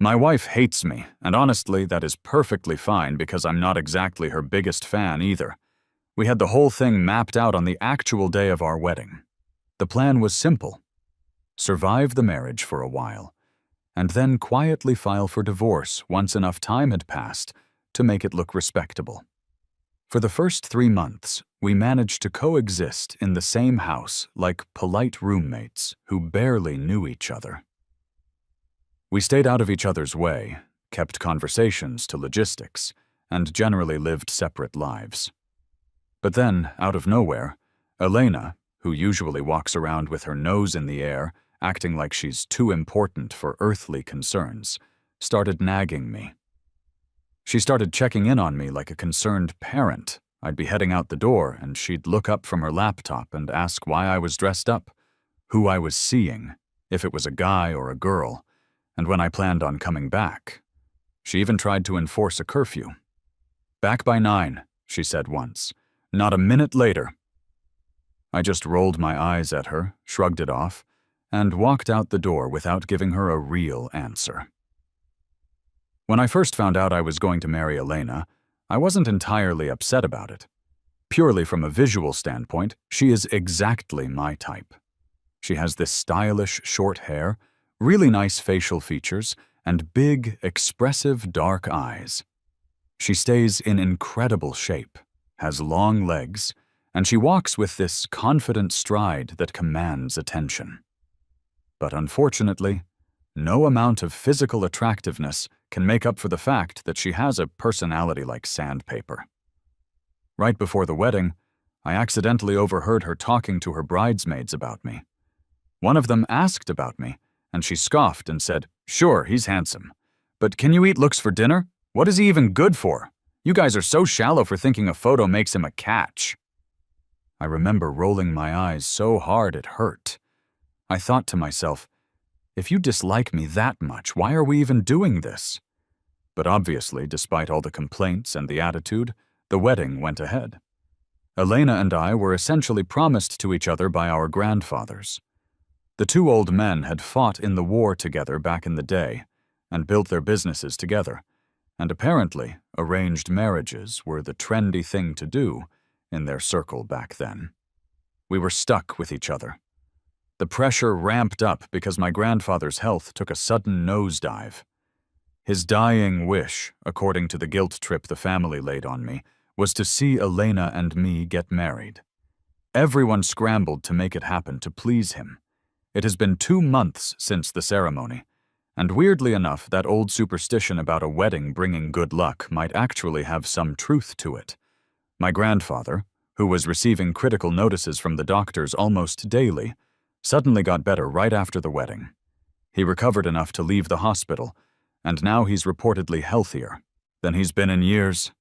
My wife hates me, and honestly, that is perfectly fine because I'm not exactly her biggest fan either. We had the whole thing mapped out on the actual day of our wedding. The plan was simple: survive the marriage for a while, and then quietly file for divorce once enough time had passed to make it look respectable. For the first 3 months, we managed to coexist in the same house like polite roommates who barely knew each other. We stayed out of each other's way, kept conversations to logistics, and generally lived separate lives. But then, out of nowhere, Elena, who usually walks around with her nose in the air, acting like she's too important for earthly concerns, started nagging me. She started checking in on me like a concerned parent. I'd be heading out the door, and she'd look up from her laptop and ask why I was dressed up, who I was seeing, if it was a guy or a girl, and when I planned on coming back. She even tried to enforce a curfew. "Back by 9, she said once. "Not a minute later." I just rolled my eyes at her, shrugged it off, and walked out the door without giving her a real answer. When I first found out I was going to marry Elena, I wasn't entirely upset about it. Purely from a visual standpoint, she is exactly my type. She has this stylish short hair, really nice facial features, and big, expressive dark eyes. She stays in incredible shape, has long legs, and she walks with this confident stride that commands attention. But unfortunately, no amount of physical attractiveness can make up for the fact that she has a personality like sandpaper. Right before the wedding, I accidentally overheard her talking to her bridesmaids about me. One of them asked about me, and she scoffed and said, "Sure, he's handsome. But can you eat looks for dinner? What is he even good for? You guys are so shallow for thinking a photo makes him a catch." I remember rolling my eyes so hard it hurt. I thought to myself, if you dislike me that much, why are we even doing this? But obviously, despite all the complaints and the attitude, the wedding went ahead. Elena and I were essentially promised to each other by our grandfathers. The two old men had fought in the war together back in the day and built their businesses together, and apparently arranged marriages were the trendy thing to do in their circle back then. We were stuck with each other. The pressure ramped up because my grandfather's health took a sudden nosedive. His dying wish, according to the guilt trip the family laid on me, was to see Elena and me get married. Everyone scrambled to make it happen to please him. It has been 2 months since the ceremony, and weirdly enough, that old superstition about a wedding bringing good luck might actually have some truth to it. My grandfather, who was receiving critical notices from the doctors almost daily, suddenly got better right after the wedding. He recovered enough to leave the hospital, and now he's reportedly healthier than he's been in years.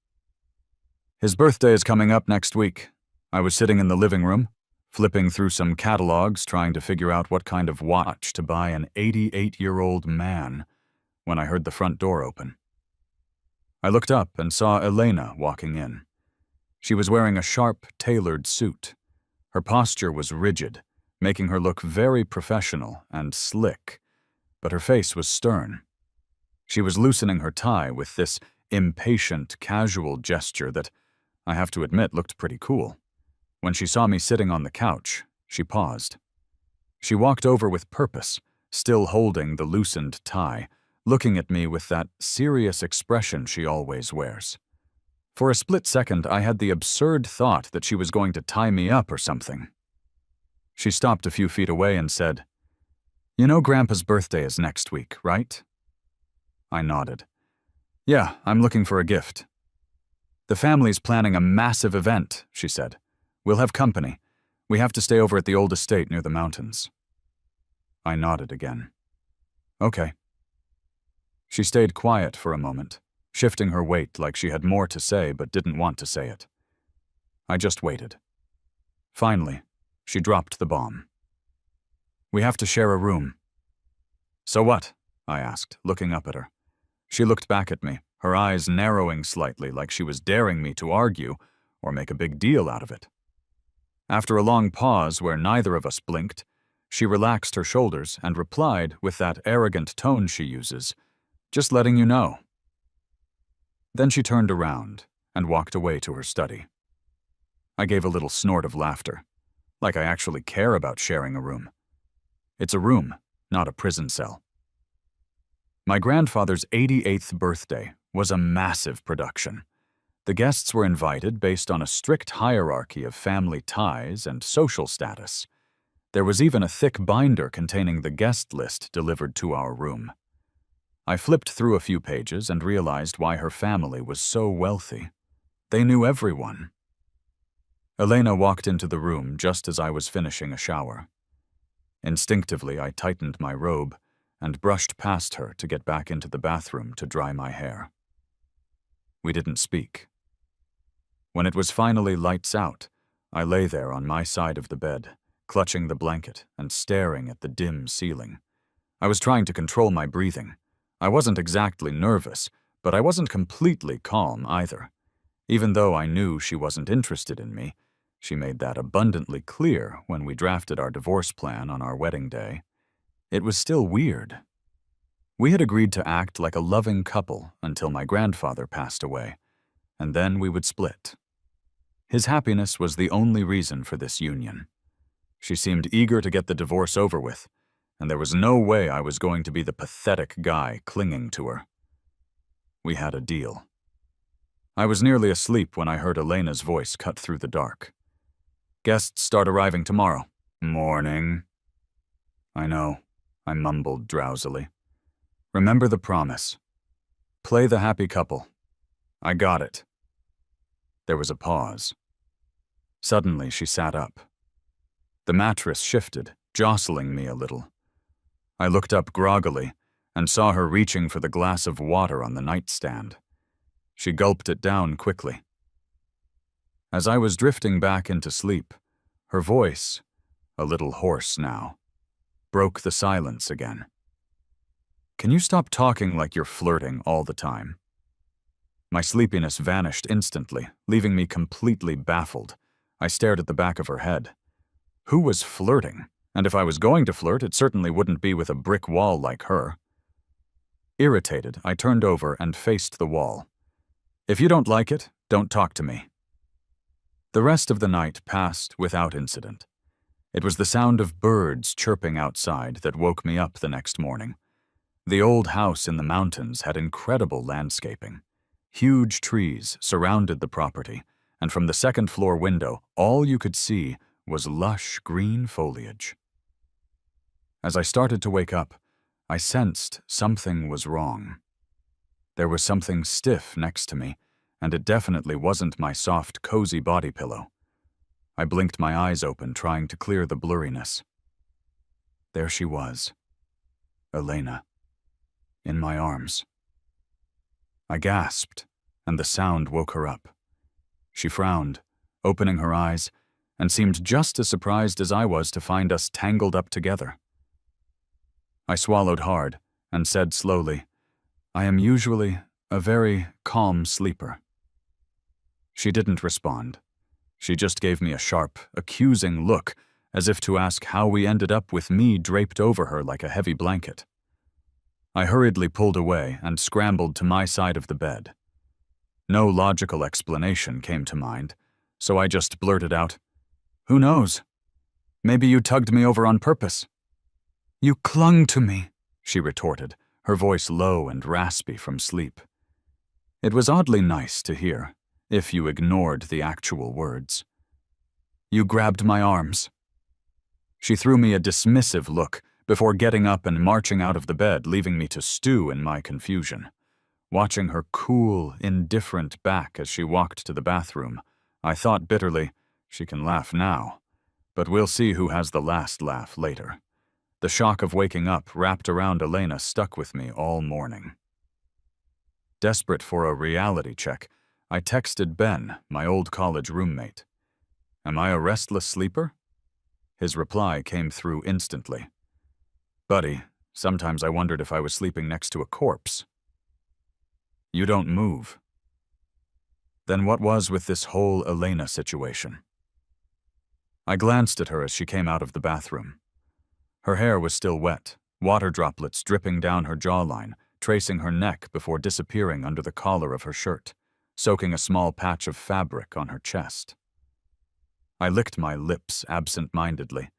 His birthday is coming up next week. I was sitting in the living room, flipping through some catalogs trying to figure out what kind of watch to buy an 88-year-old man, when I heard the front door open. I looked up and saw Elena walking in. She was wearing a sharp, tailored suit. Her posture was rigid, making her look very professional and slick, but her face was stern. She was loosening her tie with this impatient, casual gesture that, I have to admit, looked pretty cool. When she saw me sitting on the couch, she paused. She walked over with purpose, still holding the loosened tie, looking at me with that serious expression she always wears. For a split second, I had the absurd thought that she was going to tie me up or something. She stopped a few feet away and said, "You know Grandpa's birthday is next week, right?" I nodded. "Yeah, I'm looking for a gift." "The family's planning a massive event," she said. "We'll have company. We have to stay over at the old estate near the mountains." I nodded again. "Okay." She stayed quiet for a moment, shifting her weight like she had more to say but didn't want to say it. I just waited. Finally, she dropped the bomb. "We have to share a room." "So what?" I asked, looking up at her. She looked back at me, her eyes narrowing slightly like she was daring me to argue or make a big deal out of it. After a long pause where neither of us blinked, she relaxed her shoulders and replied with that arrogant tone she uses, Just letting you know." Then she turned around and walked away to her study. I gave a little snort of laughter, like I actually care about sharing a room. It's a room, not a prison cell. My grandfather's 88th birthday was a massive production. The guests were invited based on a strict hierarchy of family ties and social status. There was even a thick binder containing the guest list delivered to our room. I flipped through a few pages and realized why her family was so wealthy. They knew everyone. Elena walked into the room just as I was finishing a shower. Instinctively, I tightened my robe and brushed past her to get back into the bathroom to dry my hair. We didn't speak. When it was finally lights out, I lay there on my side of the bed, clutching the blanket and staring at the dim ceiling. I was trying to control my breathing. I wasn't exactly nervous, but I wasn't completely calm either. Even though I knew she wasn't interested in me, she made that abundantly clear when we drafted our divorce plan on our wedding day. It was still weird. We had agreed to act like a loving couple until my grandfather passed away, and then we would split. His happiness was the only reason for this union. She seemed eager to get the divorce over with, and there was no way I was going to be the pathetic guy clinging to her. We had a deal. I was nearly asleep when I heard Elena's voice cut through the dark. "Guests start arriving tomorrow." "Morning." "I know," I mumbled drowsily. "Remember the promise. Play the happy couple." "I got it." There was a pause. Suddenly, she sat up. The mattress shifted, jostling me a little. I looked up groggily and saw her reaching for the glass of water on the nightstand. She gulped it down quickly. As I was drifting back into sleep, her voice, a little hoarse now, broke the silence again. "Can you stop talking like you're flirting all the time?" My sleepiness vanished instantly, leaving me completely baffled. I stared at the back of her head. Who was flirting? And if I was going to flirt, it certainly wouldn't be with a brick wall like her. Irritated, I turned over and faced the wall. "If you don't like it, don't talk to me." The rest of the night passed without incident. It was the sound of birds chirping outside that woke me up the next morning. The old house in the mountains had incredible landscaping. Huge trees surrounded the property, and from the second-floor window, all you could see was lush green foliage. As I started to wake up, I sensed something was wrong. There was something stiff next to me, and it definitely wasn't my soft, cozy body pillow. I blinked my eyes open, trying to clear the blurriness. There she was, Elena, in my arms. I gasped, and the sound woke her up. She frowned, opening her eyes, and seemed just as surprised as I was to find us tangled up together. I swallowed hard and said slowly, "I am usually a very calm sleeper." She didn't respond. She just gave me a sharp, accusing look, as if to ask how we ended up with me draped over her like a heavy blanket. I hurriedly pulled away and scrambled to my side of the bed. No logical explanation came to mind, so I just blurted out, "Who knows? Maybe you tugged me over on purpose." "You clung to me," she retorted, her voice low and raspy from sleep. It was oddly nice to hear, if you ignored the actual words. "You grabbed my arms." She threw me a dismissive look before getting up and marching out of the bed, leaving me to stew in my confusion. Watching her cool, indifferent back as she walked to the bathroom, I thought bitterly, she can laugh now, but we'll see who has the last laugh later. The shock of waking up wrapped around Elena stuck with me all morning. Desperate for a reality check, I texted Ben, my old college roommate. "Am I a restless sleeper?" His reply came through instantly. "Buddy, sometimes I wondered if I was sleeping next to a corpse." "You don't move." Then what was with this whole Elena situation? I glanced at her as she came out of the bathroom. Her hair was still wet, water droplets dripping down her jawline, tracing her neck before disappearing under the collar of her shirt, soaking a small patch of fabric on her chest. I licked my lips absent-mindedly,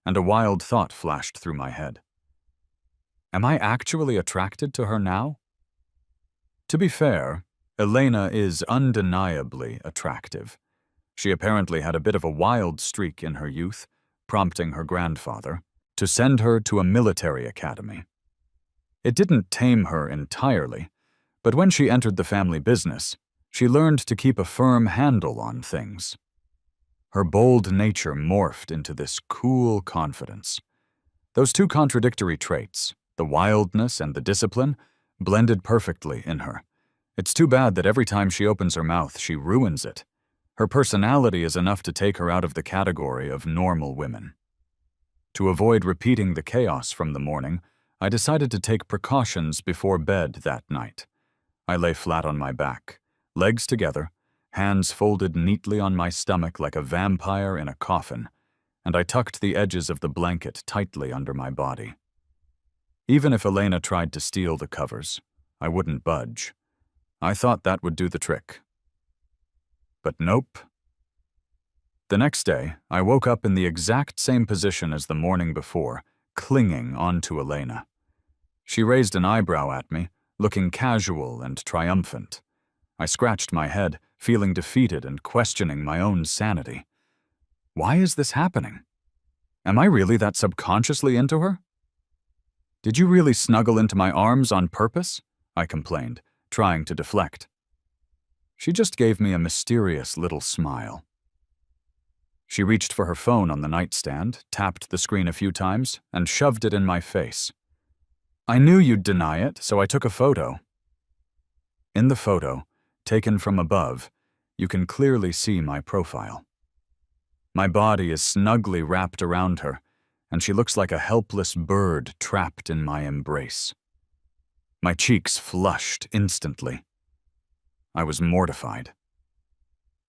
and a wild thought flashed through my head. Am I actually attracted to her now? To be fair, Elena is undeniably attractive. She apparently had a bit of a wild streak in her youth, prompting her grandfather to send her to a military academy. It didn't tame her entirely, but when she entered the family business, she learned to keep a firm handle on things. Her bold nature morphed into this cool confidence. Those two contradictory traits, the wildness and the discipline, blended perfectly in her. It's too bad that every time she opens her mouth, she ruins it. Her personality is enough to take her out of the category of normal women. To avoid repeating the chaos from the morning, I decided to take precautions before bed that night. I lay flat on my back, legs together, hands folded neatly on my stomach like a vampire in a coffin, and I tucked the edges of the blanket tightly under my body. Even if Elena tried to steal the covers, I wouldn't budge. I thought that would do the trick. But nope. The next day, I woke up in the exact same position as the morning before, clinging onto Elena. She raised an eyebrow at me, looking casual and triumphant. I scratched my head, feeling defeated and questioning my own sanity. Why is this happening? Am I really that subconsciously into her? Did you really snuggle into my arms on purpose? I complained, trying to deflect. She just gave me a mysterious little smile. She reached for her phone on the nightstand, tapped the screen a few times, and shoved it in my face. I knew you'd deny it, so I took a photo. In the photo, taken from above, you can clearly see my profile. My body is snugly wrapped around her, and she looks like a helpless bird trapped in my embrace. My cheeks flushed instantly. I was mortified.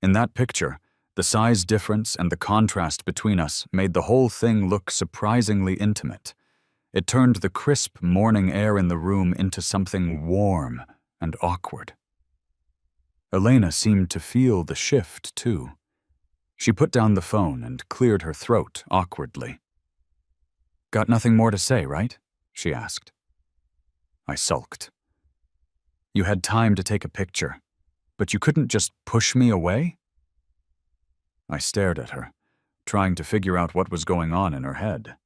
In that picture, the size difference and the contrast between us made the whole thing look surprisingly intimate. It turned the crisp morning air in the room into something warm and awkward. Elena seemed to feel the shift, too. She put down the phone and cleared her throat awkwardly. Got nothing more to say, right? She asked. I sulked. You had time to take a picture, but you couldn't just push me away? I stared at her, trying to figure out what was going on in her head.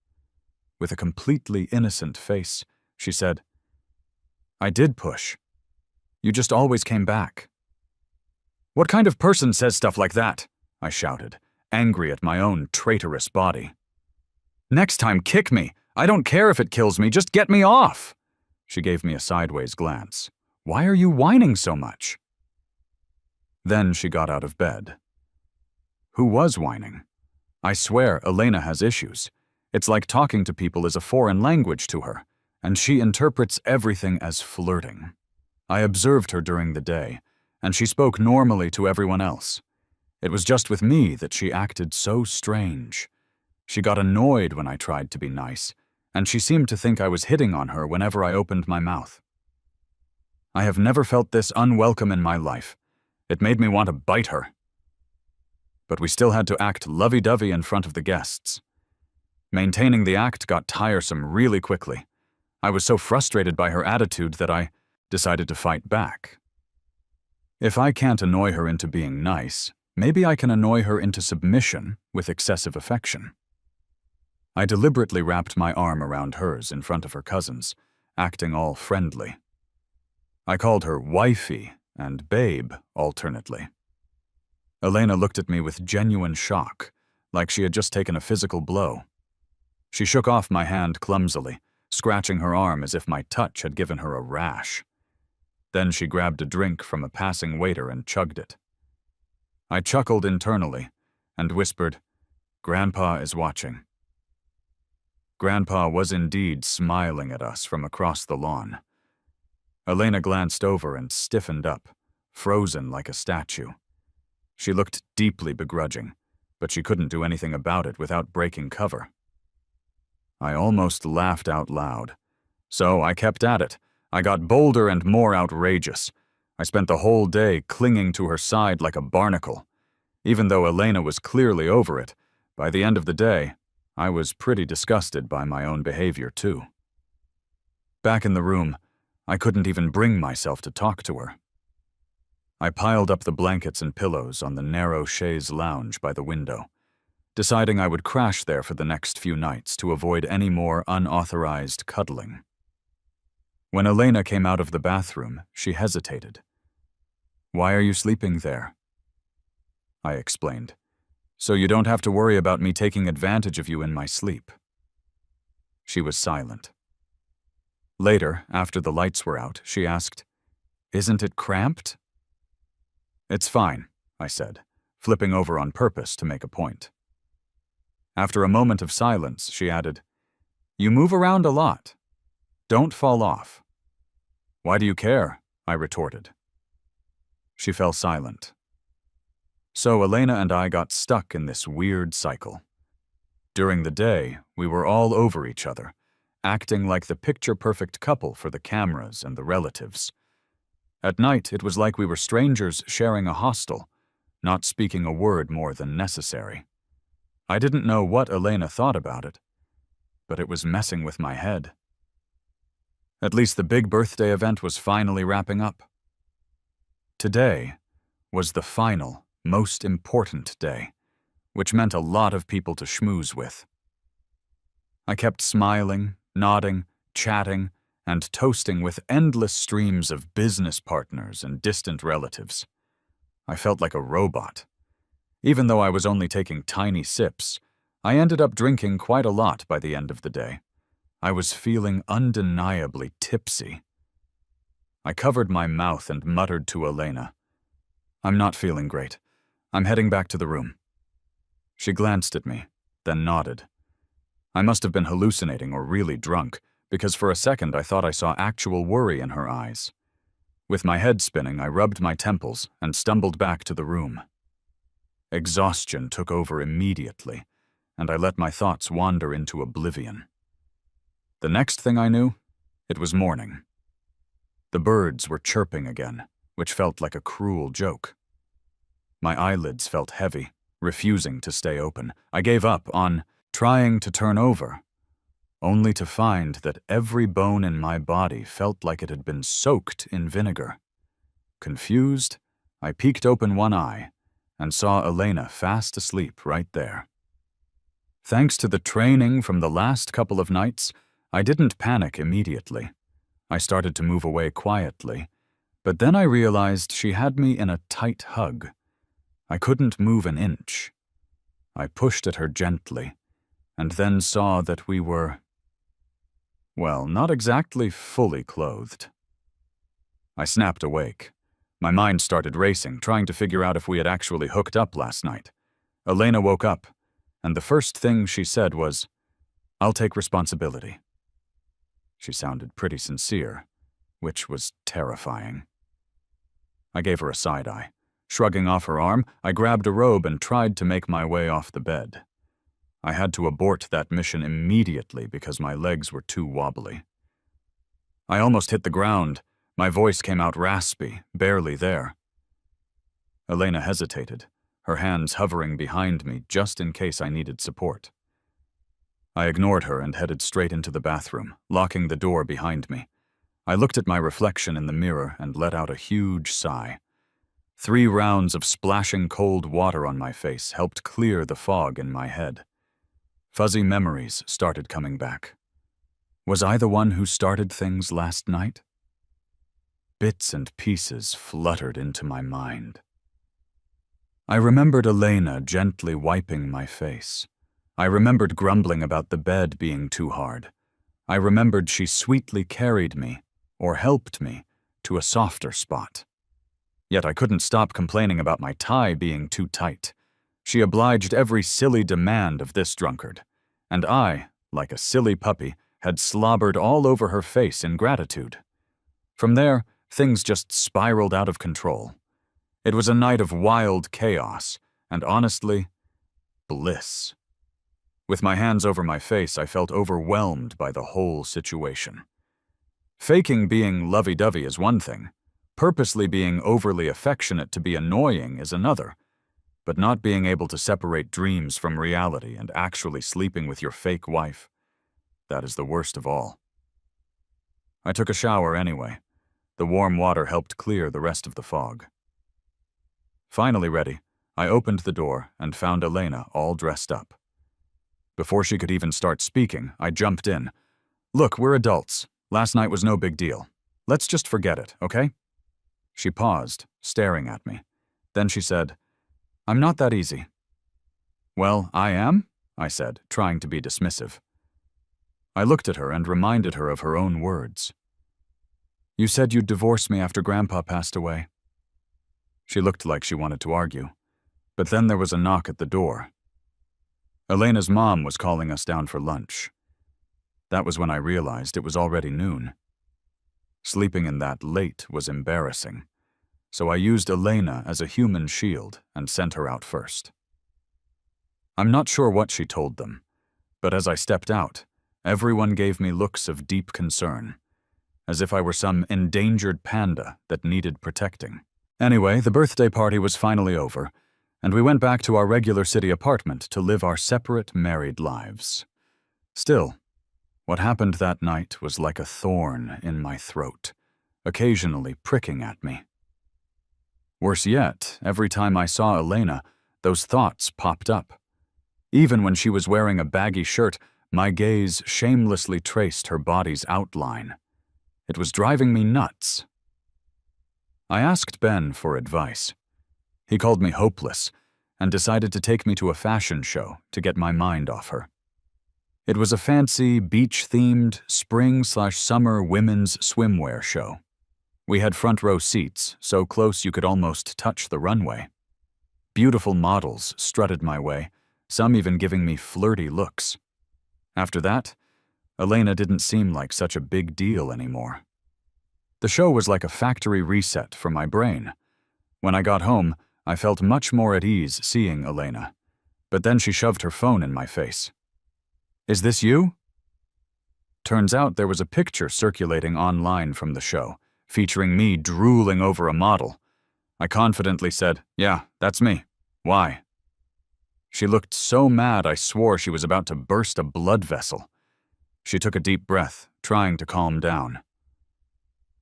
With a completely innocent face, she said, I did push. You just always came back. What kind of person says stuff like that? I shouted, angry at my own traitorous body. Next time, kick me. I don't care if it kills me, just get me off. She gave me a sideways glance. Why are you whining so much? Then she got out of bed. Who was whining? I swear Elena has issues. It's like talking to people is a foreign language to her, and she interprets everything as flirting. I observed her during the day, and she spoke normally to everyone else. It was just with me that she acted so strange. She got annoyed when I tried to be nice, and she seemed to think I was hitting on her whenever I opened my mouth. I have never felt this unwelcome in my life. It made me want to bite her. But we still had to act lovey-dovey in front of the guests. Maintaining the act got tiresome really quickly. I was so frustrated by her attitude that I decided to fight back. If I can't annoy her into being nice, maybe I can annoy her into submission with excessive affection. I deliberately wrapped my arm around hers in front of her cousins, acting all friendly. I called her wifey and babe alternately. Elena looked at me with genuine shock, like she had just taken a physical blow. She shook off my hand clumsily, scratching her arm as if my touch had given her a rash. Then she grabbed a drink from a passing waiter and chugged it. I chuckled internally and whispered, "Grandpa is watching." Grandpa was indeed smiling at us from across the lawn. Elena glanced over and stiffened up, frozen like a statue. She looked deeply begrudging, but she couldn't do anything about it without breaking cover. I almost laughed out loud, so I kept at it, I got bolder and more outrageous. I spent the whole day clinging to her side like a barnacle. Even though Elena was clearly over it, by the end of the day, I was pretty disgusted by my own behavior too. Back in the room, I couldn't even bring myself to talk to her. I piled up the blankets and pillows on the narrow chaise lounge by the window, deciding I would crash there for the next few nights to avoid any more unauthorized cuddling. When Elena came out of the bathroom, she hesitated. "Why are you sleeping there?" I explained. "So you don't have to worry about me taking advantage of you in my sleep." She was silent. Later, after the lights were out, she asked, "Isn't it cramped?" "It's fine," I said, flipping over on purpose to make a point. After a moment of silence, she added, "You move around a lot. Don't fall off." "Why do you care?" I retorted. She fell silent. So Elena and I got stuck in this weird cycle. During the day, we were all over each other, acting like the picture-perfect couple for the cameras and the relatives. At night, it was like we were strangers sharing a hostel, not speaking a word more than necessary. I didn't know what Elena thought about it, but it was messing with my head. At least the big birthday event was finally wrapping up. Today was the final, most important day, which meant a lot of people to schmooze with. I kept smiling, nodding, chatting, and toasting with endless streams of business partners and distant relatives. I felt like a robot. Even though I was only taking tiny sips, I ended up drinking quite a lot by the end of the day. I was feeling undeniably tipsy. I covered my mouth and muttered to Elena, "I'm not feeling great. I'm heading back to the room." She glanced at me, then nodded. I must have been hallucinating or really drunk, because for a second I thought I saw actual worry in her eyes. With my head spinning, I rubbed my temples and stumbled back to the room. Exhaustion took over immediately, and I let my thoughts wander into oblivion. The next thing I knew, it was morning. The birds were chirping again, which felt like a cruel joke. My eyelids felt heavy, refusing to stay open. I gave up on trying to turn over, only to find that every bone in my body felt like it had been soaked in vinegar. Confused, I peeked open one eye and saw Elena fast asleep right there. Thanks to the training from the last couple of nights, I didn't panic immediately. I started to move away quietly, but then I realized she had me in a tight hug. I couldn't move an inch. I pushed at her gently, and then saw that we were, well, not exactly fully clothed. I snapped awake. My mind started racing, trying to figure out if we had actually hooked up last night. Elena woke up, and the first thing she said was, "I'll take responsibility." She sounded pretty sincere, which was terrifying. I gave her a side eye. Shrugging off her arm, I grabbed a robe and tried to make my way off the bed. I had to abort that mission immediately because my legs were too wobbly. I almost hit the ground. My voice came out raspy, barely there. Elena hesitated, her hands hovering behind me just in case I needed support. I ignored her and headed straight into the bathroom, locking the door behind me. I looked at my reflection in the mirror and let out a huge sigh. 3 rounds of splashing cold water on my face helped clear the fog in my head. Fuzzy memories started coming back. Was I the one who started things last night? Bits and pieces fluttered into my mind. I remembered Elena gently wiping my face. I remembered grumbling about the bed being too hard. I remembered she sweetly carried me, or helped me, to a softer spot. Yet I couldn't stop complaining about my tie being too tight. She obliged every silly demand of this drunkard, and I, like a silly puppy, had slobbered all over her face in gratitude. From there, things just spiraled out of control. It was a night of wild chaos, and honestly, bliss. With my hands over my face, I felt overwhelmed by the whole situation. Faking being lovey-dovey is one thing. Purposely being overly affectionate to be annoying is another. But not being able to separate dreams from reality and actually sleeping with your fake wife, that is the worst of all. I took a shower anyway. The warm water helped clear the rest of the fog. Finally ready, I opened the door and found Elena all dressed up. Before she could even start speaking, I jumped in. "Look, we're adults. Last night was no big deal. Let's just forget it, okay?" She paused, staring at me. Then she said, "I'm not that easy." "Well, I am," I said, trying to be dismissive. I looked at her and reminded her of her own words. "You said you'd divorce me after Grandpa passed away." She looked like she wanted to argue, but then there was a knock at the door. Elena's mom was calling us down for lunch. That was when I realized it was already noon. Sleeping in that late was embarrassing, so I used Elena as a human shield and sent her out first. I'm not sure what she told them, but as I stepped out, everyone gave me looks of deep concern, as if I were some endangered panda that needed protecting. Anyway, the birthday party was finally over, and we went back to our regular city apartment to live our separate married lives. Still, what happened that night was like a thorn in my throat, occasionally pricking at me. Worse yet, every time I saw Elena, those thoughts popped up. Even when she was wearing a baggy shirt, my gaze shamelessly traced her body's outline. It was driving me nuts. I asked Ben for advice. He called me hopeless and decided to take me to a fashion show to get my mind off her. It was a fancy, beach-themed, spring/summer women's swimwear show. We had front-row seats, so close you could almost touch the runway. Beautiful models strutted my way, some even giving me flirty looks. After that, Elena didn't seem like such a big deal anymore. The show was like a factory reset for my brain. When I got home, I felt much more at ease seeing Elena, but then she shoved her phone in my face. "Is this you?" Turns out there was a picture circulating online from the show, featuring me drooling over a model. I confidently said, "Yeah, that's me. Why?" She looked so mad I swore she was about to burst a blood vessel. She took a deep breath, trying to calm down.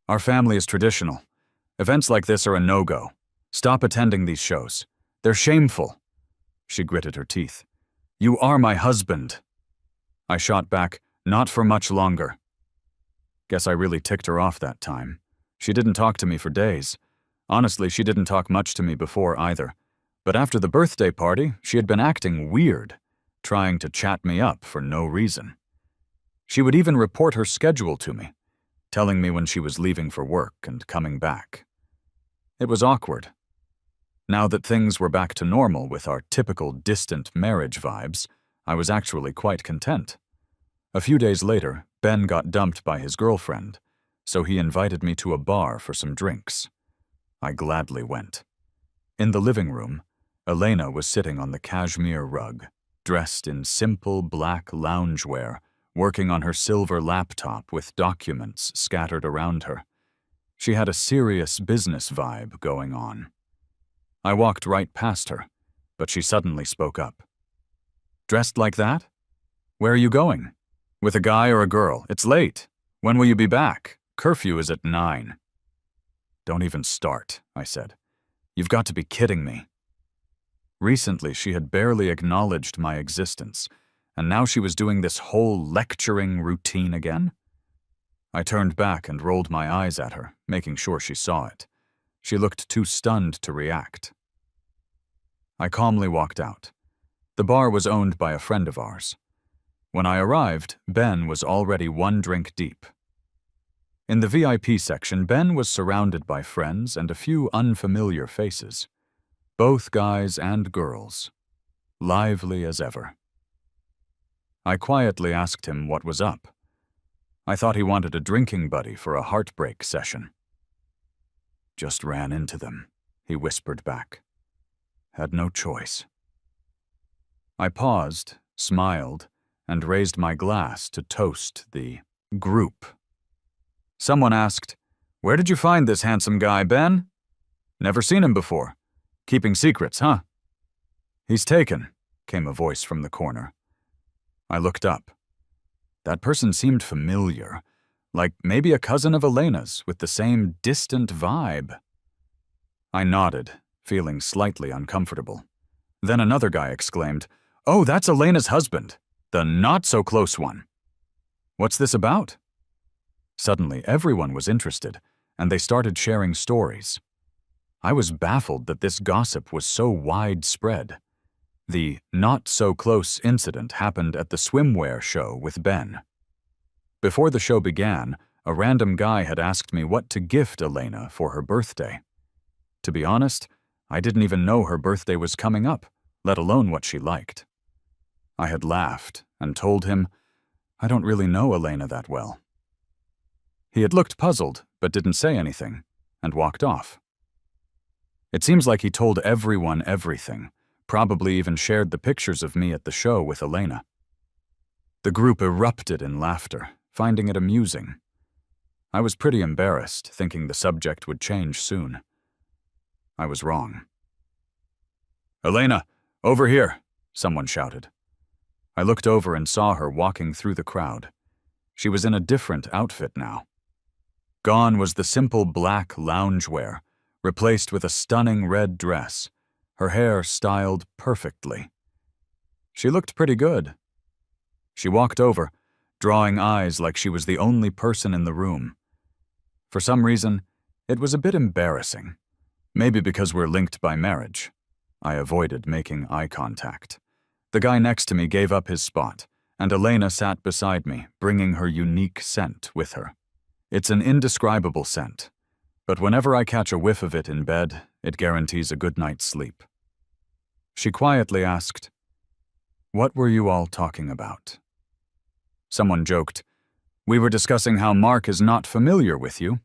"Our family is traditional. Events like this are a no-go. Stop attending these shows. They're shameful." She gritted her teeth. "You are my husband." I shot back, "Not for much longer." Guess I really ticked her off that time. She didn't talk to me for days. Honestly, she didn't talk much to me before either. But after the birthday party, she had been acting weird, trying to chat me up for no reason. She would even report her schedule to me, telling me when she was leaving for work and coming back. It was awkward. Now that things were back to normal with our typical distant marriage vibes, I was actually quite content. A few days later, Ben got dumped by his girlfriend, so he invited me to a bar for some drinks. I gladly went. In the living room, Elena was sitting on the cashmere rug, dressed in simple black loungewear, working on her silver laptop with documents scattered around her. She had a serious business vibe going on. I walked right past her, but she suddenly spoke up. "Dressed like that? Where are you going? With a guy or a girl? It's late. When will you be back? Curfew is at 9. "Don't even start," I said. "You've got to be kidding me." Recently, she had barely acknowledged my existence, and now she was doing this whole lecturing routine again? I turned back and rolled my eyes at her, making sure she saw it. She looked too stunned to react. I calmly walked out. The bar was owned by a friend of ours. When I arrived, Ben was already one drink deep. In the VIP section, Ben was surrounded by friends and a few unfamiliar faces. Both guys and girls. Lively as ever. I quietly asked him what was up. I thought he wanted a drinking buddy for a Heartbreak session. "Just ran into them," he whispered back. "Had no choice." I paused, smiled, and raised my glass to toast the group. Someone asked, "Where did you find this handsome guy, Ben?" "Never seen him before. Keeping secrets, huh?" "He's taken," came a voice from the corner. I looked up. That person seemed familiar, like maybe a cousin of Elena's with the same distant vibe. I nodded, feeling slightly uncomfortable. Then another guy exclaimed, "Oh, that's Elena's husband, the not-so-close one." "What's this about?" Suddenly, everyone was interested, and they started sharing stories. I was baffled that this gossip was so widespread. The not-so-close incident happened at the swimwear show with Ben. Before the show began, a random guy had asked me what to gift Elena for her birthday. To be honest, I didn't even know her birthday was coming up, let alone what she liked. I had laughed and told him, "I don't really know Elena that well." He had looked puzzled, but didn't say anything, and walked off. It seems like he told everyone everything, probably even shared the pictures of me at the show with Elena. The group erupted in laughter, finding it amusing. I was pretty embarrassed, thinking the subject would change soon. I was wrong. "Elena, over here," someone shouted. I looked over and saw her walking through the crowd. She was in a different outfit now. Gone was the simple black loungewear, replaced with a stunning red dress, her hair styled perfectly. She looked pretty good. She walked over, drawing eyes like she was the only person in the room. For some reason, it was a bit embarrassing. Maybe because we're linked by marriage. I avoided making eye contact. The guy next to me gave up his spot, and Elena sat beside me, bringing her unique scent with her. It's an indescribable scent, but whenever I catch a whiff of it in bed, it guarantees a good night's sleep. She quietly asked, "What were you all talking about?" Someone joked, "We were discussing how Mark is not familiar with you."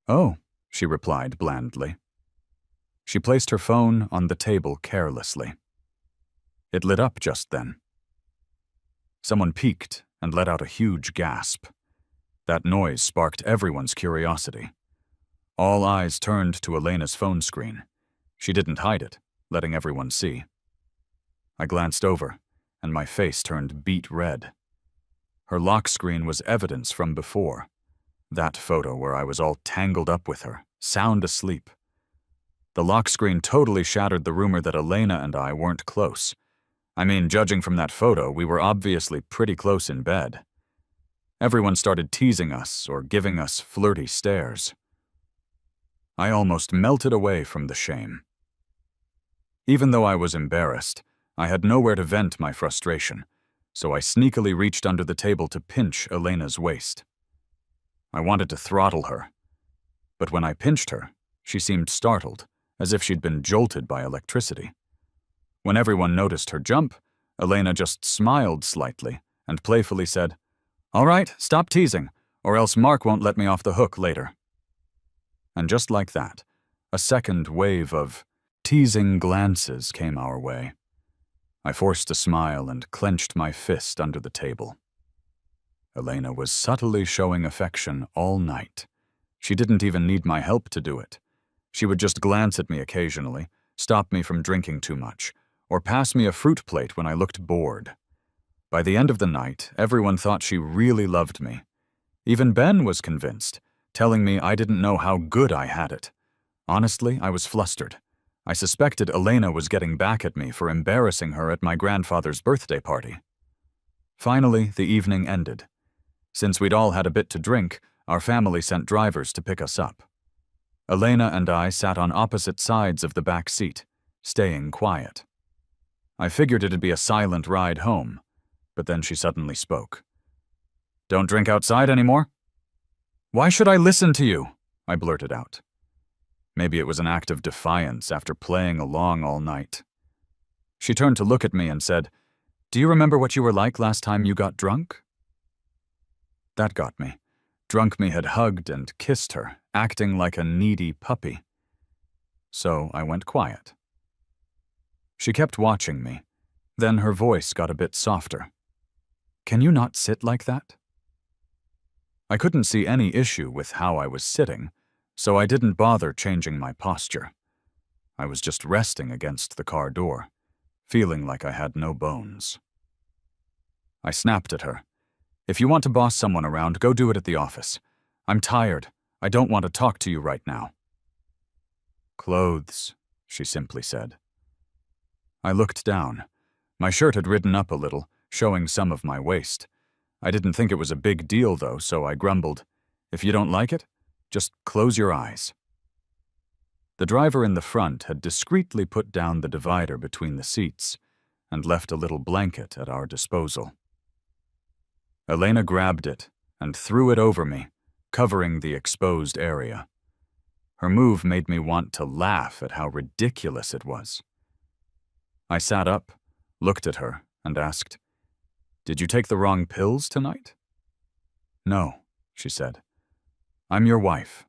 "Oh," she replied blandly. She placed her phone on the table carelessly. It lit up just then. Someone peeked and let out a huge gasp. That noise sparked everyone's curiosity. All eyes turned to Elena's phone screen. She didn't hide it, letting everyone see. I glanced over, and my face turned beet red. Her lock screen was evidence from before. That photo where I was all tangled up with her, sound asleep. The lock screen totally shattered the rumor that Elena and I weren't close. I mean, judging from that photo, we were obviously pretty close in bed. Everyone started teasing us or giving us flirty stares. I almost melted away from the shame. Even though I was embarrassed, I had nowhere to vent my frustration, so I sneakily reached under the table to pinch Elena's waist. I wanted to throttle her, but when I pinched her, she seemed startled, as if she'd been jolted by electricity. When everyone noticed her jump, Elena just smiled slightly and playfully said, "All right, stop teasing, or else Mark won't let me off the hook later." And just like that, a second wave of teasing glances came our way. I forced a smile and clenched my fist under the table. Elena was subtly showing affection all night. She didn't even need my help to do it. She would just glance at me occasionally, stop me from drinking too much, or pass me a fruit plate when I looked bored. By the end of the night, everyone thought she really loved me. Even Ben was convinced, telling me I didn't know how good I had it. Honestly, I was flustered. I suspected Elena was getting back at me for embarrassing her at my grandfather's birthday party. Finally, the evening ended. Since we'd all had a bit to drink, our family sent drivers to pick us up. Elena and I sat on opposite sides of the back seat, staying quiet. I figured it'd be a silent ride home, but then she suddenly spoke. "Don't drink outside anymore?" "Why should I listen to you?" I blurted out. Maybe it was an act of defiance after playing along all night. She turned to look at me and said, "Do you remember what you were like last time you got drunk?" That got me. Drunk me had hugged and kissed her, acting like a needy puppy. So I went quiet. She kept watching me. Then her voice got a bit softer. "Can you not sit like that?" I couldn't see any issue with how I was sitting, so I didn't bother changing my posture. I was just resting against the car door, feeling like I had no bones. I snapped at her. "If you want to boss someone around, go do it at the office. I'm tired. I don't want to talk to you right now." "Clothes," she simply said. I looked down. My shirt had ridden up a little, showing some of my waist. I didn't think it was a big deal, though, so I grumbled, "If you don't like it, just close your eyes." The driver in the front had discreetly put down the divider between the seats and left a little blanket at our disposal. Elena grabbed it and threw it over me, covering the exposed area. Her move made me want to laugh at how ridiculous it was. I sat up, looked at her, and asked, "Did you take the wrong pills tonight?" "No," she said. "I'm your wife."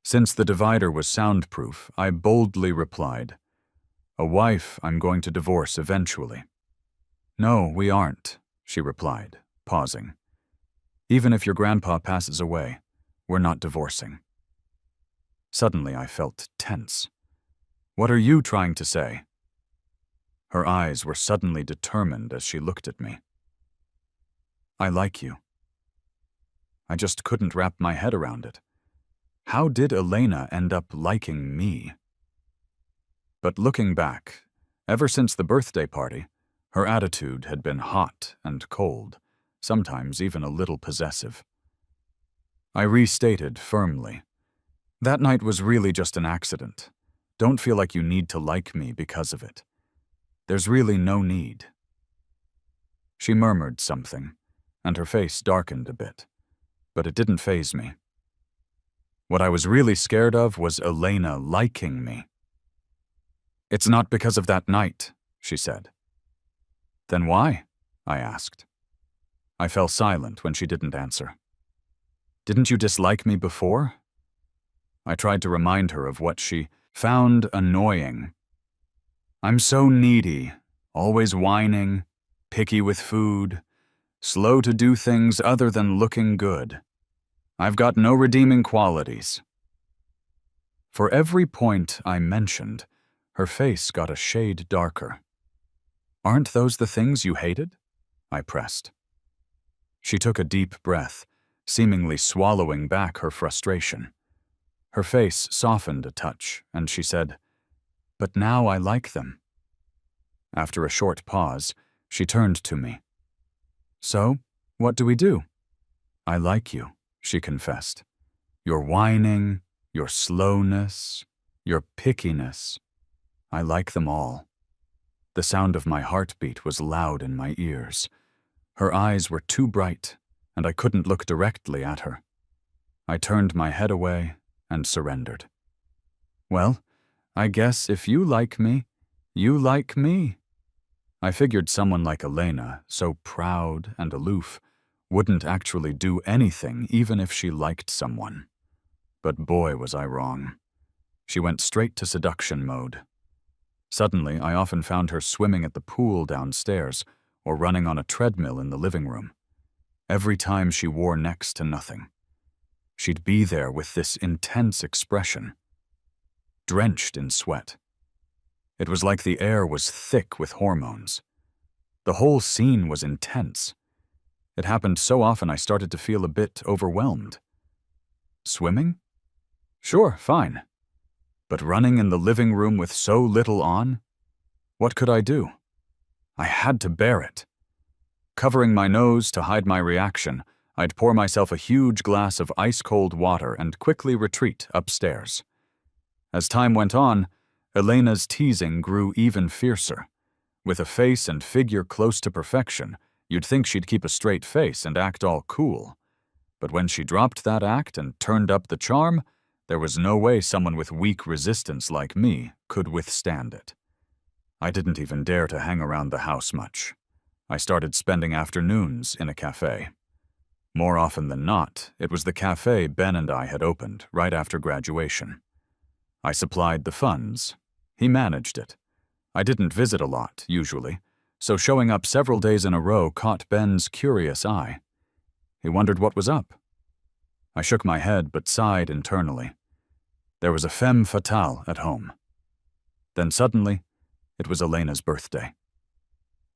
Since the divider was soundproof, I boldly replied, "A wife I'm going to divorce eventually." "No, we aren't," she replied, pausing. "Even if your grandpa passes away, we're not divorcing." Suddenly I felt tense. "What are you trying to say?" Her eyes were suddenly determined as she looked at me. "I like you." I just couldn't wrap my head around it. How did Elena end up liking me? But looking back, ever since the birthday party, her attitude had been hot and cold, sometimes even a little possessive. I restated firmly, "That night was really just an accident. Don't feel like you need to like me because of it. There's really no need." She murmured something, and her face darkened a bit, but it didn't faze me. What I was really scared of was Elena liking me. "It's not because of that night," she said. "Then why?" I asked. I fell silent when she didn't answer. "Didn't you dislike me before?" I tried to remind her of what she found annoying. "I'm so needy, always whining, picky with food, slow to do things other than looking good. I've got no redeeming qualities." For every point I mentioned, her face got a shade darker. "Aren't those the things you hated?" I pressed. She took a deep breath, seemingly swallowing back her frustration. Her face softened a touch, and she said, "But now I like them." After a short pause, she turned to me. "So, what do we do?" "I like you," she confessed. "Your whining, your slowness, your pickiness. I like them all." The sound of my heartbeat was loud in my ears. Her eyes were too bright, and I couldn't look directly at her. I turned my head away and surrendered. "Well, I guess if you like me, you like me." I figured someone like Elena, so proud and aloof, wouldn't actually do anything even if she liked someone. But boy, was I wrong. She went straight to seduction mode. Suddenly, I often found her swimming at the pool downstairs or running on a treadmill in the living room. Every time she wore next to nothing. She'd be there with this intense expression, drenched in sweat. It was like the air was thick with hormones. The whole scene was intense. It happened so often I started to feel a bit overwhelmed. Swimming? Sure, fine. But running in the living room with so little on? What could I do? I had to bear it. Covering my nose to hide my reaction, I'd pour myself a huge glass of ice-cold water and quickly retreat upstairs. As time went on, Elena's teasing grew even fiercer. With a face and figure close to perfection, you'd think she'd keep a straight face and act all cool. But when she dropped that act and turned up the charm, there was no way someone with weak resistance like me could withstand it. I didn't even dare to hang around the house much. I started spending afternoons in a cafe. More often than not, it was the cafe Ben and I had opened right after graduation. I supplied the funds. He managed it. I didn't visit a lot, usually, so showing up several days in a row caught Ben's curious eye. He wondered what was up. I shook my head but sighed internally. There was a femme fatale at home. Then suddenly, it was Elena's birthday.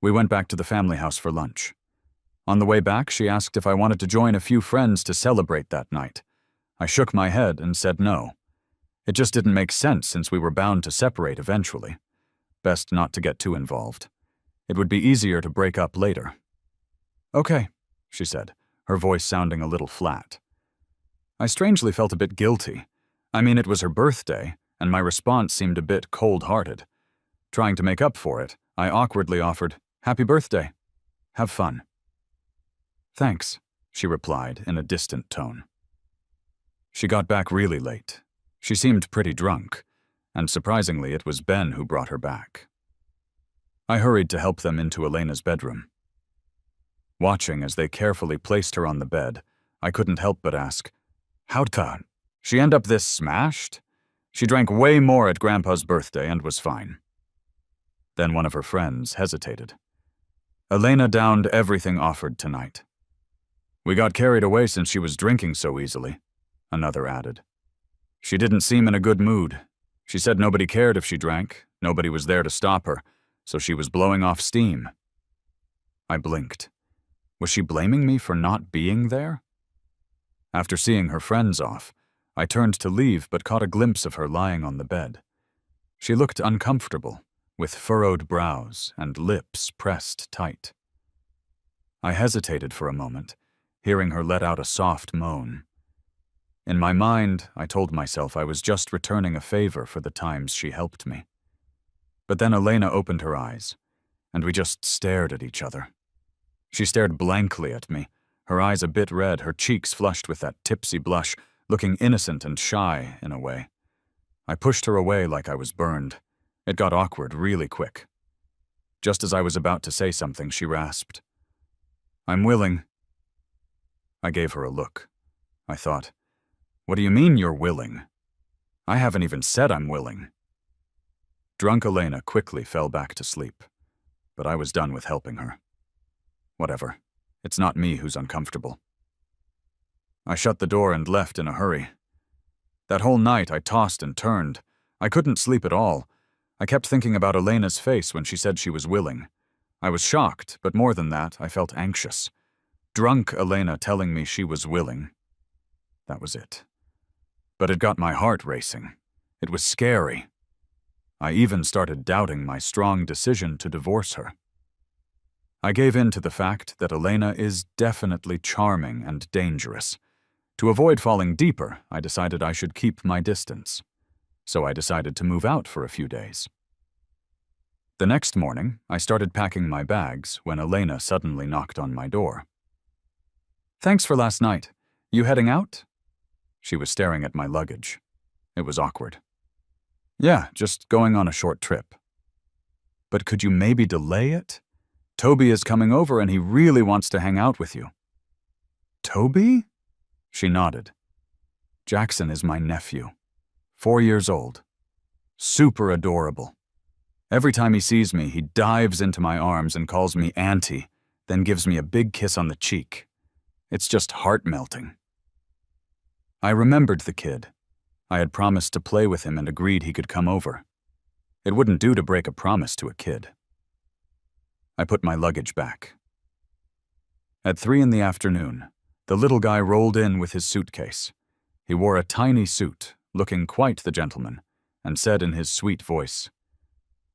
We went back to the family house for lunch. On the way back, she asked if I wanted to join a few friends to celebrate that night. I shook my head and said no. It just didn't make sense since we were bound to separate eventually. Best not to get too involved. It would be easier to break up later. Okay, she said, her voice sounding a little flat. I strangely felt a bit guilty. I mean, it was her birthday, and my response seemed a bit cold-hearted. Trying to make up for it, I awkwardly offered, "Happy birthday. Have fun." "Thanks," she replied in a distant tone. She got back really late. She seemed pretty drunk, and surprisingly it was Ben who brought her back. I hurried to help them into Elena's bedroom. Watching as they carefully placed her on the bed, I couldn't help but ask, "How'd she end up this smashed?" She drank way more at Grandpa's birthday and was fine. Then one of her friends hesitated. "Elena downed everything offered tonight. We got carried away since she was drinking so easily," another added. "She didn't seem in a good mood. She said nobody cared if she drank, nobody was there to stop her, so she was blowing off steam." I blinked. Was she blaming me for not being there? After seeing her friends off, I turned to leave but caught a glimpse of her lying on the bed. She looked uncomfortable, with furrowed brows and lips pressed tight. I hesitated for a moment, hearing her let out a soft moan. In my mind, I told myself I was just returning a favor for the times she helped me. But then Elena opened her eyes, and we just stared at each other. She stared blankly at me, her eyes a bit red, her cheeks flushed with that tipsy blush, looking innocent and shy in a way. I pushed her away like I was burned. It got awkward really quick. Just as I was about to say something, she rasped, "I'm willing." I gave her a look. I thought, "What do you mean you're willing? I haven't even said I'm willing." Drunk Elena quickly fell back to sleep, but I was done with helping her. Whatever. It's not me who's uncomfortable. I shut the door and left in a hurry. That whole night I tossed and turned. I couldn't sleep at all. I kept thinking about Elena's face when she said she was willing. I was shocked, but more than that, I felt anxious. Drunk Elena telling me she was willing. That was it. But it got my heart racing. It was scary. I even started doubting my strong decision to divorce her. I gave in to the fact that Elena is definitely charming and dangerous. To avoid falling deeper, I decided I should keep my distance. So I decided to move out for a few days. The next morning, I started packing my bags when Elena suddenly knocked on my door. "Thanks for last night. You heading out?" She was staring at my luggage. It was awkward. "Yeah, just going on a short trip." "But could you maybe delay it? Toby is coming over and he really wants to hang out with you." "Toby?" She nodded. "Jackson is my nephew. 4 years old. Super adorable. Every time he sees me, he dives into my arms and calls me auntie, then gives me a big kiss on the cheek. It's just heart-melting." I remembered the kid. I had promised to play with him and agreed he could come over. It wouldn't do to break a promise to a kid. I put my luggage back. At 3 in the afternoon, the little guy rolled in with his suitcase. He wore a tiny suit, looking quite the gentleman, and said in his sweet voice,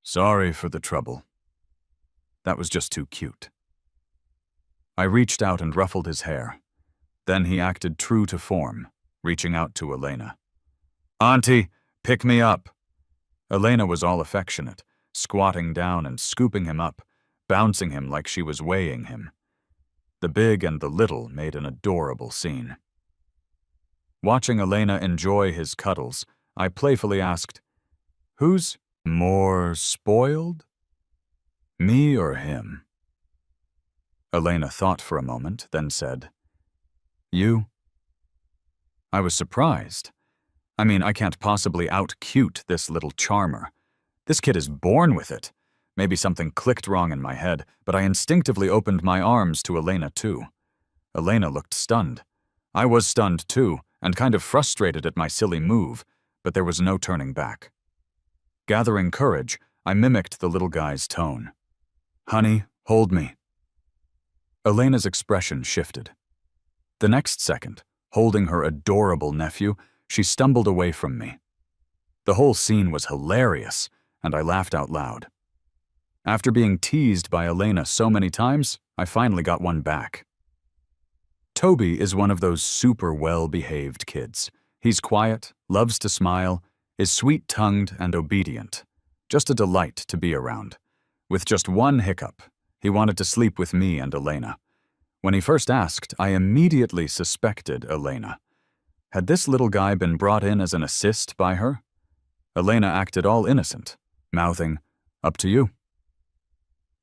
"Sorry for the trouble." That was just too cute. I reached out and ruffled his hair. Then he acted true to form, reaching out to Elena. "Auntie, pick me up." Elena was all affectionate, squatting down and scooping him up, bouncing him like she was weighing him. The big and the little made an adorable scene. Watching Elena enjoy his cuddles, I playfully asked, "Who's more spoiled? Me or him?" Elena thought for a moment, then said, "You." I was surprised. I mean, I can't possibly out-cute this little charmer. This kid is born with it. Maybe something clicked wrong in my head, but I instinctively opened my arms to Elena too. Elena looked stunned. I was stunned too, and kind of frustrated at my silly move, but there was no turning back. Gathering courage, I mimicked the little guy's tone. "Honey, hold me." Elena's expression shifted. The next second, holding her adorable nephew, she stumbled away from me. The whole scene was hilarious, and I laughed out loud. After being teased by Elena so many times, I finally got one back. Toby is one of those super well-behaved kids. He's quiet, loves to smile, is sweet-tongued and obedient. Just a delight to be around. With just one hiccup, he wanted to sleep with me and Elena. When he first asked, I immediately suspected Elena. Had this little guy been brought in as an assist by her? Elena acted all innocent, mouthing, "Up to you."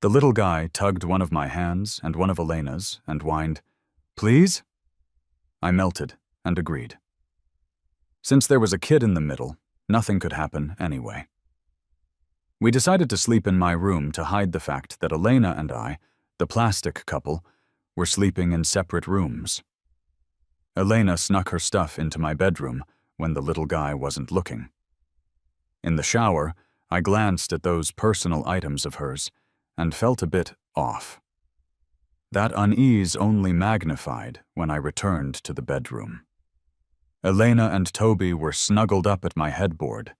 The little guy tugged one of my hands and one of Elena's and whined, "Please?" I melted and agreed. Since there was a kid in the middle, nothing could happen anyway. We decided to sleep in my room to hide the fact that Elena and I, the plastic couple, were sleeping in separate rooms. Elena snuck her stuff into my bedroom when the little guy wasn't looking. In the shower, I glanced at those personal items of hers and felt a bit off. That unease only magnified when I returned to the bedroom. Elena and Toby were snuggled up at my headboard,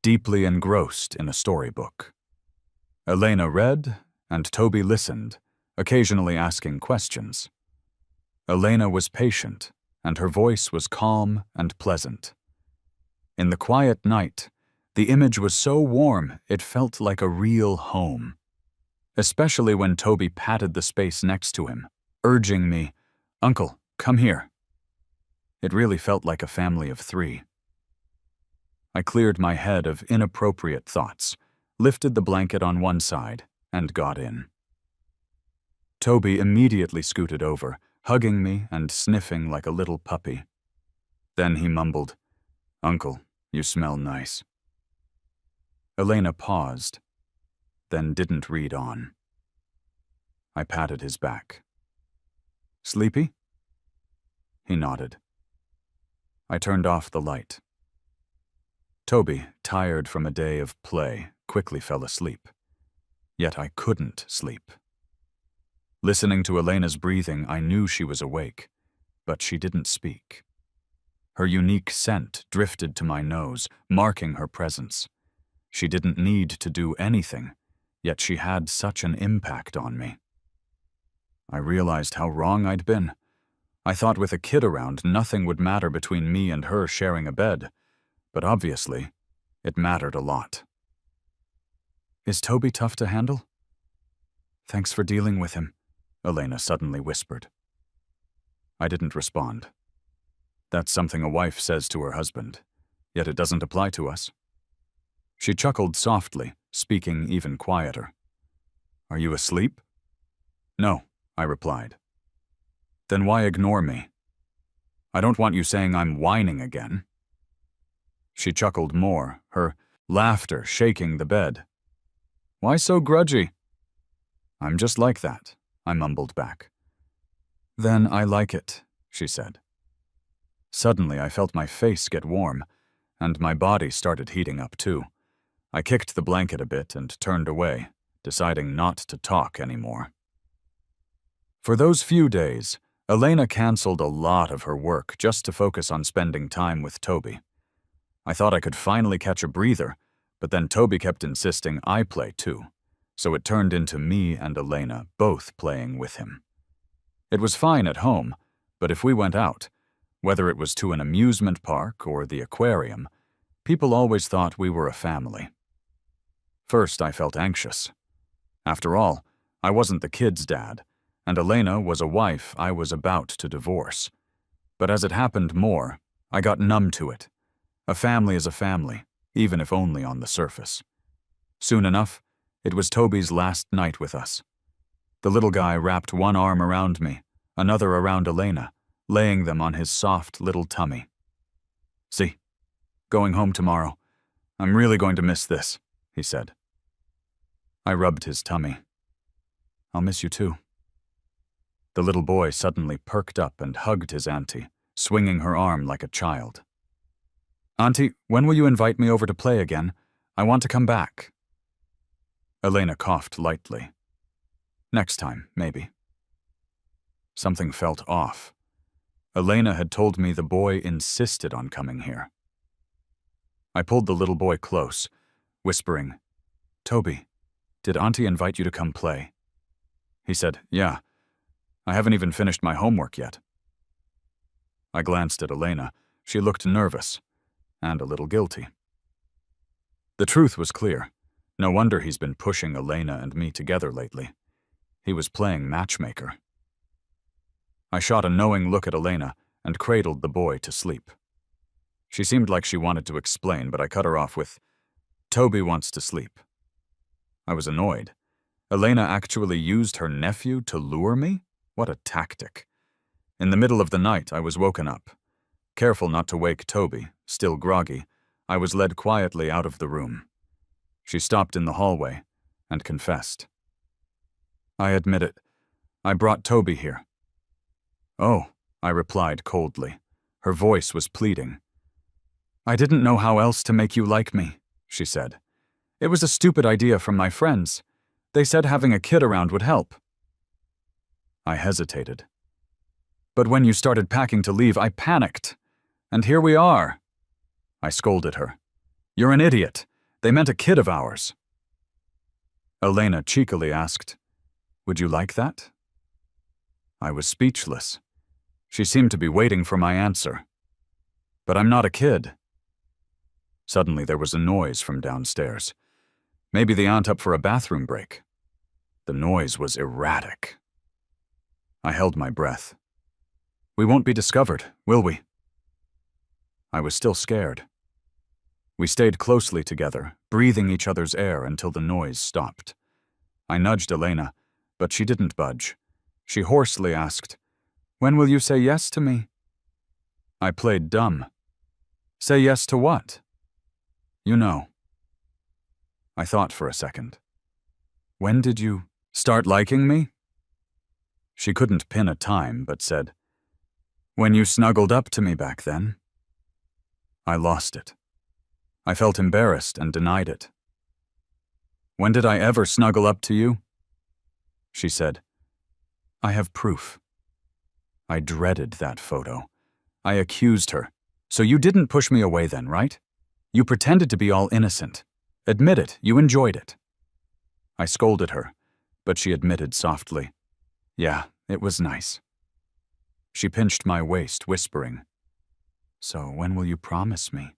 deeply engrossed in a storybook. Elena read, and Toby listened, occasionally asking questions. Elena was patient, and her voice was calm and pleasant. In the quiet night, the image was so warm it felt like a real home. Especially when Toby patted the space next to him, urging me, "Uncle, come here." It really felt like a family of three. I cleared my head of inappropriate thoughts, lifted the blanket on one side, and got in. Toby immediately scooted over, hugging me and sniffing like a little puppy. Then he mumbled, "Uncle, you smell nice." Elena paused, then didn't read on. I patted his back. "Sleepy?" He nodded. I turned off the light. Toby, tired from a day of play, quickly fell asleep. Yet I couldn't sleep. Listening to Elena's breathing, I knew she was awake, but she didn't speak. Her unique scent drifted to my nose, marking her presence. She didn't need to do anything, yet she had such an impact on me. I realized how wrong I'd been. I thought with a kid around, nothing would matter between me and her sharing a bed, but obviously, it mattered a lot. "Is Toby tough to handle?" "Thanks for dealing with him," Elena suddenly whispered. I didn't respond. That's something a wife says to her husband, yet it doesn't apply to us. She chuckled softly, speaking even quieter. "Are you asleep?" "No," I replied. "Then why ignore me? I don't want you saying I'm whining again." She chuckled more, her laughter shaking the bed. "Why so grudgy?" "I'm just like that," I mumbled back. "Then I like it," she said. Suddenly I felt my face get warm, and my body started heating up too. I kicked the blanket a bit and turned away, deciding not to talk anymore. For those few days, Elena canceled a lot of her work just to focus on spending time with Toby. I thought I could finally catch a breather, but then Toby kept insisting I play too, so it turned into me and Elena both playing with him. It was fine at home, but if we went out, whether it was to an amusement park or the aquarium, people always thought we were a family. First, I felt anxious. After all, I wasn't the kid's dad, and Elena was a wife I was about to divorce. But as it happened more, I got numb to it. A family is a family, even if only on the surface. Soon enough, it was Toby's last night with us. The little guy wrapped one arm around me, another around Elena, laying them on his soft little tummy. "See, going home tomorrow. I'm really going to miss this," he said. I rubbed his tummy. "I'll miss you too." The little boy suddenly perked up and hugged his auntie, swinging her arm like a child. "Auntie, when will you invite me over to play again? I want to come back." Elena coughed lightly. "Next time, maybe." Something felt off. Elena had told me the boy insisted on coming here. I pulled the little boy close, whispering, "Toby, did Auntie invite you to come play?" He said, "Yeah. I haven't even finished my homework yet." I glanced at Elena. She looked nervous and a little guilty. The truth was clear. No wonder he's been pushing Elena and me together lately. He was playing matchmaker. I shot a knowing look at Elena and cradled the boy to sleep. She seemed like she wanted to explain, but I cut her off with, "Toby wants to sleep." I was annoyed. Elena actually used her nephew to lure me? What a tactic. In the middle of the night, I was woken up. Careful not to wake Toby, still groggy, I was led quietly out of the room. She stopped in the hallway and confessed. "I admit it. I brought Toby here." "Oh," I replied coldly. Her voice was pleading. "I didn't know how else to make you like me," she said. "It was a stupid idea from my friends. They said having a kid around would help." I hesitated. "But when you started packing to leave, I panicked. And here we are." I scolded her. "You're an idiot. They meant a kid of ours." Elena cheekily asked, "Would you like that?" I was speechless. She seemed to be waiting for my answer. "But I'm not a kid." Suddenly there was a noise from downstairs. Maybe the aunt up for a bathroom break. The noise was erratic. I held my breath. "We won't be discovered, will we?" I was still scared. We stayed closely together, breathing each other's air until the noise stopped. I nudged Elena, but she didn't budge. She hoarsely asked, "When will you say yes to me?" I played dumb. "Say yes to what?" "You know." I thought for a second. "When did you start liking me?" She couldn't pin a time, but said, "When you snuggled up to me back then." I lost it. I felt embarrassed and denied it. "When did I ever snuggle up to you?" She said, "I have proof." I dreaded that photo. I accused her. "So you didn't push me away then, right? You pretended to be all innocent. Admit it, you enjoyed it." I scolded her, but she admitted softly, "Yeah, it was nice." She pinched my waist, whispering, "So when will you promise me?"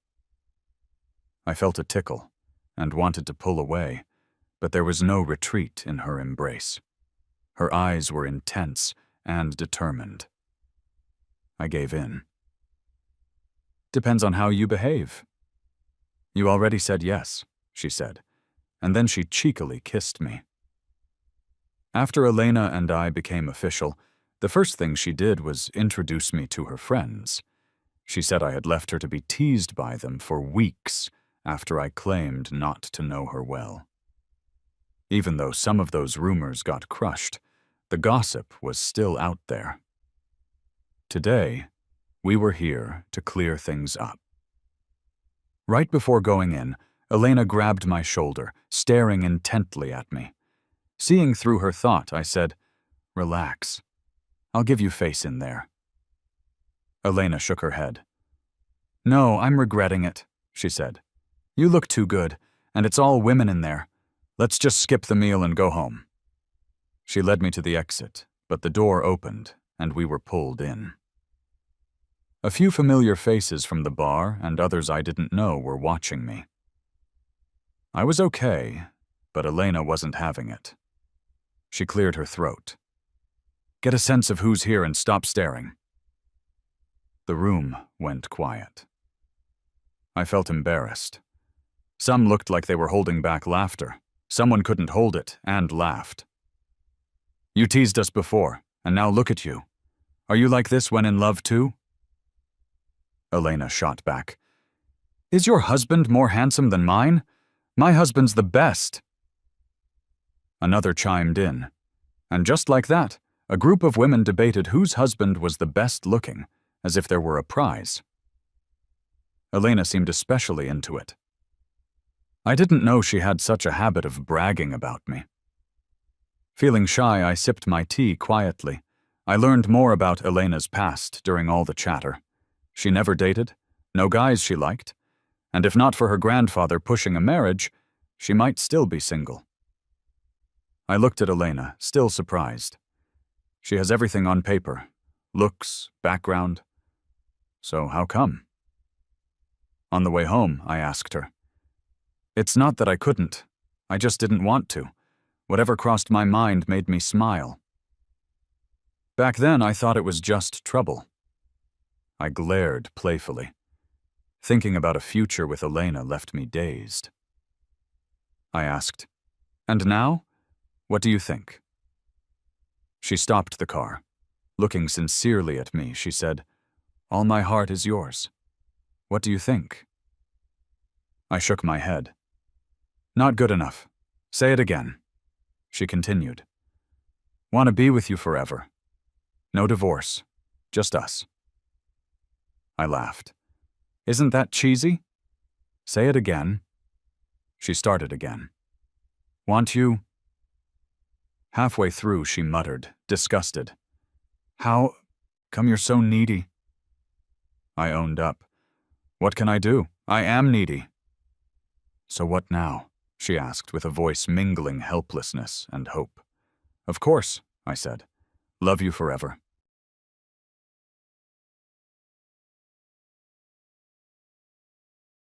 I felt a tickle and wanted to pull away, but there was no retreat in her embrace. Her eyes were intense and determined. I gave in. "Depends on how you behave." "You already said yes," she said, and then she cheekily kissed me. After Elena and I became official, the first thing she did was introduce me to her friends. She said I had left her to be teased by them for weeks after I claimed not to know her well. Even though some of those rumors got crushed, the gossip was still out there. Today, we were here to clear things up. Right before going in, Elena grabbed my shoulder, staring intently at me. Seeing through her thought, I said, "Relax. I'll give you face in there." Elena shook her head. "No, I'm regretting it," she said. "You look too good, and it's all women in there. Let's just skip the meal and go home." She led me to the exit, but the door opened, and we were pulled in. A few familiar faces from the bar and others I didn't know were watching me. I was okay, but Elena wasn't having it. She cleared her throat. "Get a sense of who's here and stop staring." The room went quiet. I felt embarrassed. Some looked like they were holding back laughter. Someone couldn't hold it and laughed. "You teased us before, and now look at you. Are you like this when in love too?" Elena shot back. "Is your husband more handsome than mine? My husband's the best." Another chimed in, and just like that, a group of women debated whose husband was the best looking as if there were a prize. Elena seemed especially into it. I didn't know she had such a habit of bragging about me. Feeling shy, I sipped my tea quietly. I learned more about Elena's past during all the chatter. She never dated, no guys she liked, and if not for her grandfather pushing a marriage, she might still be single. I looked at Elena, still surprised. She has everything on paper. Looks, background. So how come? On the way home, I asked her. It's not that I couldn't. I just didn't want to. Whatever crossed my mind made me smile. Back then, I thought it was just trouble. I glared playfully. Thinking about a future with Elena left me dazed. I asked, "And now? What do you think?" She stopped the car. Looking sincerely at me, she said, "All my heart is yours. What do you think?" I shook my head. "Not good enough. Say it again." She continued, "Want to be with you forever. No divorce. Just us." I laughed. "Isn't that cheesy?" "Say it again." She started again. "Want you?" Halfway through, she muttered, disgusted, "How come you're so needy?" I owned up. "What can I do? I am needy." "So what now?" she asked with a voice mingling helplessness and hope. "Of course," I said. "Love you forever."